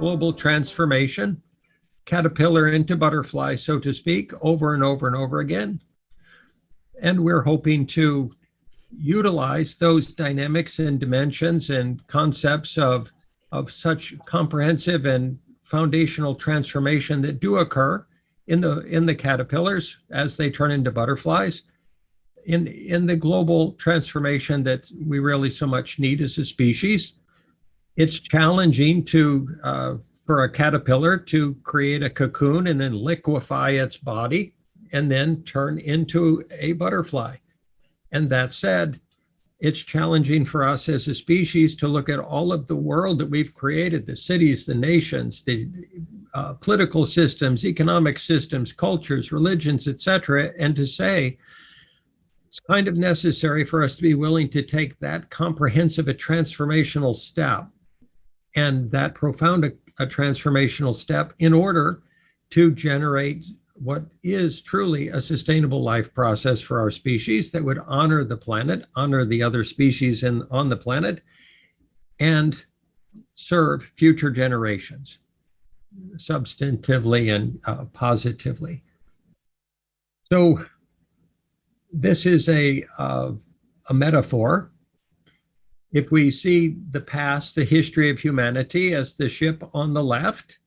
global transformation, caterpillar into butterfly, so to speak, over and over and over again. And we're hoping to utilize those dynamics and dimensions and concepts of such comprehensive and foundational transformation that do occur in the caterpillars as they turn into butterflies, in the global transformation that we really so much need as a species. It's challenging for a caterpillar to create a cocoon and then liquefy its body and then turn into a butterfly. And that said, it's challenging for us as a species to look at all of the world that we've created, the cities, the nations, the political systems, economic systems, cultures, religions, etc., and to say it's kind of necessary for us to be willing to take that comprehensive a transformational step and that profound a transformational step in order to generate what is truly a sustainable life process for our species that would honor the planet, honor the other species on the planet, and serve future generations substantively and positively. So this is a metaphor. If we see the past, the history of humanity as the ship on the left,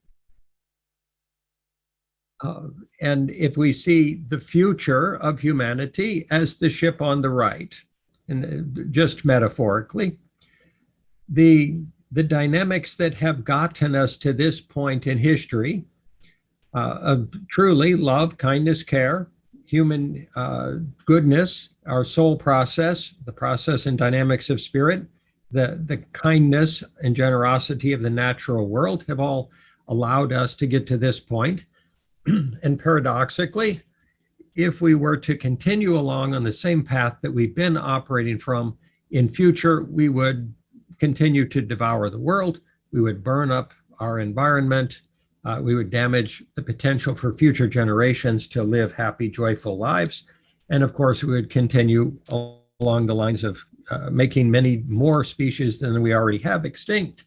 and if we see the future of humanity as the ship on the right, and just metaphorically, the dynamics that have gotten us to this point in history of truly love, kindness, care, human goodness, our soul process, the process and dynamics of spirit, the kindness and generosity of the natural world have all allowed us to get to this point. And paradoxically, if we were to continue along on the same path that we've been operating from in future, we would continue to devour the world, we would burn up our environment, we would damage the potential for future generations to live happy, joyful lives. And of course, we would continue along the lines of making many more species than we already have extinct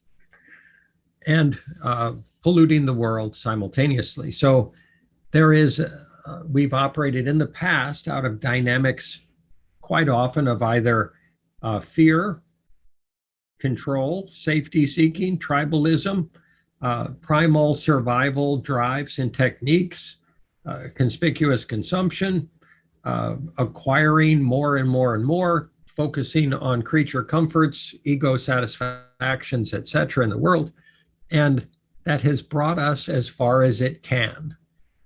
and polluting the world simultaneously. So there is, we've operated in the past out of dynamics quite often of either fear, control, safety seeking, tribalism, primal survival drives and techniques, conspicuous consumption, acquiring more and more and more, focusing on creature comforts, ego satisfactions, etc. in the world. And that has brought us as far as it can.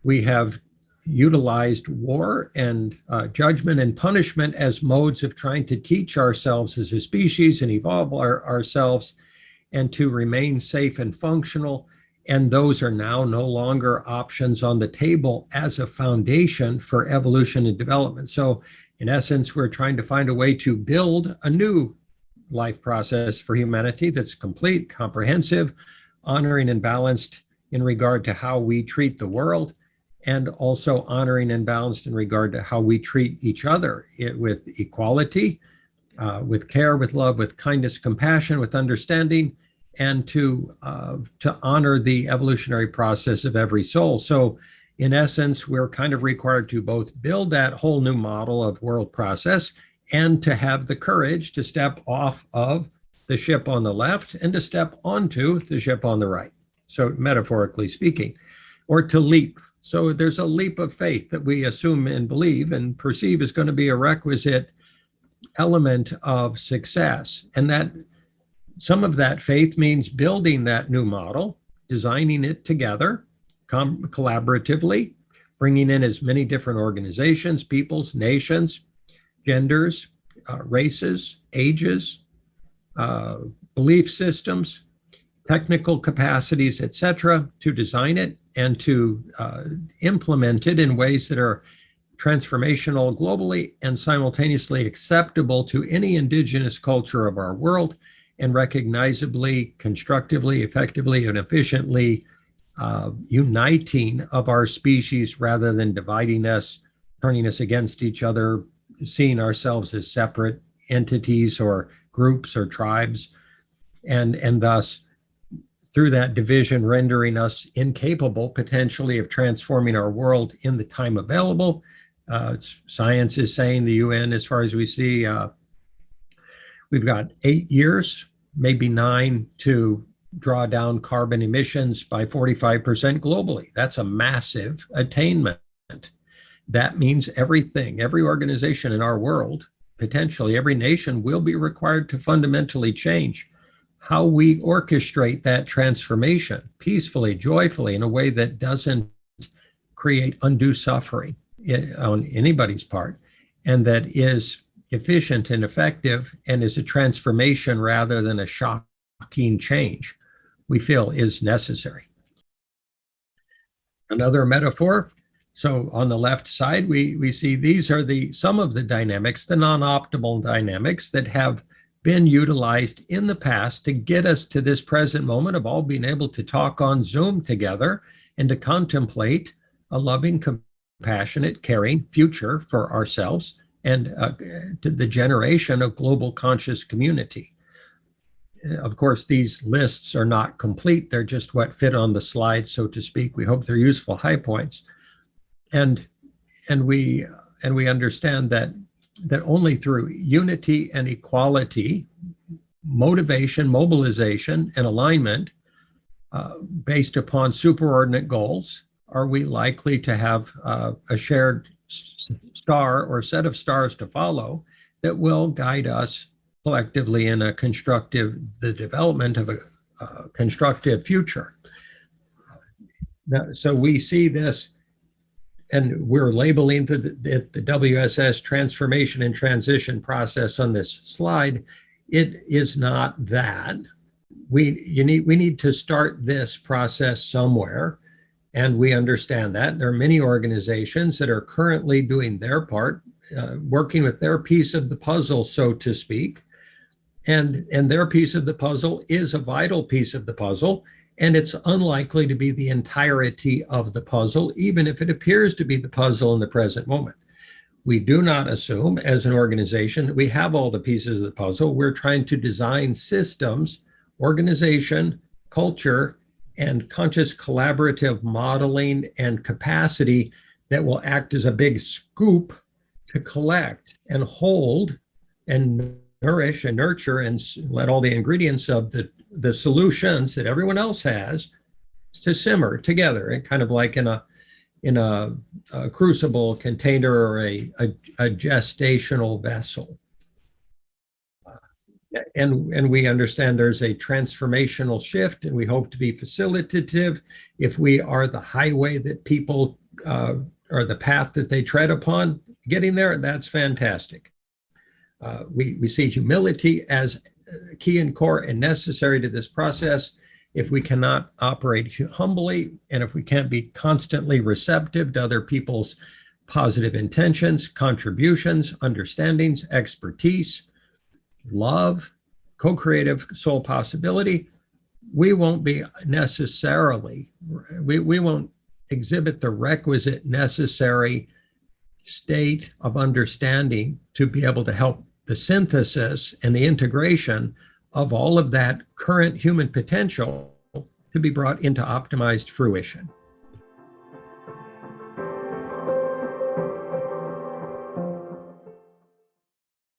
We have utilized war and judgment and punishment as modes of trying to teach ourselves as a species and evolve ourselves and to remain safe and functional. And those are now no longer options on the table as a foundation for evolution and development. So in essence, we're trying to find a way to build a new life process for humanity that's complete, comprehensive, honoring and balanced in regard to how we treat the world, and also honoring and balanced in regard to how we treat each other with equality, with care, with love, with kindness, compassion, with understanding, and to honor the evolutionary process of every soul. So in essence, we're kind of required to both build that whole new model of world process and to have the courage to step off of the ship on the left and to step onto the ship on the right. So metaphorically speaking, or to leap. So there's a leap of faith that we assume and believe and perceive is going to be a requisite element of success. And that some of that faith means building that new model, designing it together, collaboratively, bringing in as many different organizations, peoples, nations, genders, races, ages, belief systems, technical capacities, etc., to design it and to implement it in ways that are transformational globally and simultaneously acceptable to any indigenous culture of our world, and recognizably, constructively, effectively, and efficiently uniting of our species rather than dividing us, turning us against each other, seeing ourselves as separate entities or groups or tribes, and thus through that division, rendering us incapable potentially of transforming our world in the time available. Science is saying, the UN, as far as we see, we've got 8 years, maybe 9, to draw down carbon emissions by 45% globally. That's a massive attainment. That means everything, every organization in our world, potentially every nation, will be required to fundamentally change how we orchestrate that transformation peacefully, joyfully, in a way that doesn't create undue suffering on anybody's part, and that is efficient and effective, and is a transformation rather than a shocking change we feel is necessary. Another metaphor. So on the left side, we see these are some of the dynamics, the non-optimal dynamics that have been utilized in the past to get us to this present moment of all being able to talk on Zoom together and to contemplate a loving, compassionate, caring future for ourselves and to the generation of global conscious community. Of course, these lists are not complete. They're just what fit on the slide, so to speak. We hope they're useful high points. And we understand that only through unity and equality, motivation, mobilization, and alignment based upon superordinate goals are we likely to have a shared star or set of stars to follow that will guide us collectively in the development of a constructive future. Now, so we see this, and we're labeling the WSS transformation and transition process on this slide. It is not that. We need to start this process somewhere, and we understand that. There are many organizations that are currently doing their part, working with their piece of the puzzle, so to speak. And their piece of the puzzle is a vital piece of the puzzle, and it's unlikely to be the entirety of the puzzle, even if it appears to be the puzzle in the present moment. We do not assume, as an organization, that we have all the pieces of the puzzle. We're trying to design systems, organization, culture, and conscious collaborative modeling and capacity that will act as a big scoop to collect and hold and nourish and nurture and let all the ingredients of the solutions that everyone else has to simmer together, and kind of like in a crucible container or a gestational vessel. And we understand there's a transformational shift, and we hope to be facilitative. If we are the highway that people or the path that they tread upon, getting there, that's fantastic. We see humility as key and core and necessary to this process. If we cannot operate humbly, and if we can't be constantly receptive to other people's positive intentions, contributions, understandings, expertise, love, co-creative soul possibility, we won't be necessarily, we won't exhibit the requisite necessary state of understanding to be able to help the synthesis and the integration of all of that current human potential to be brought into optimized fruition.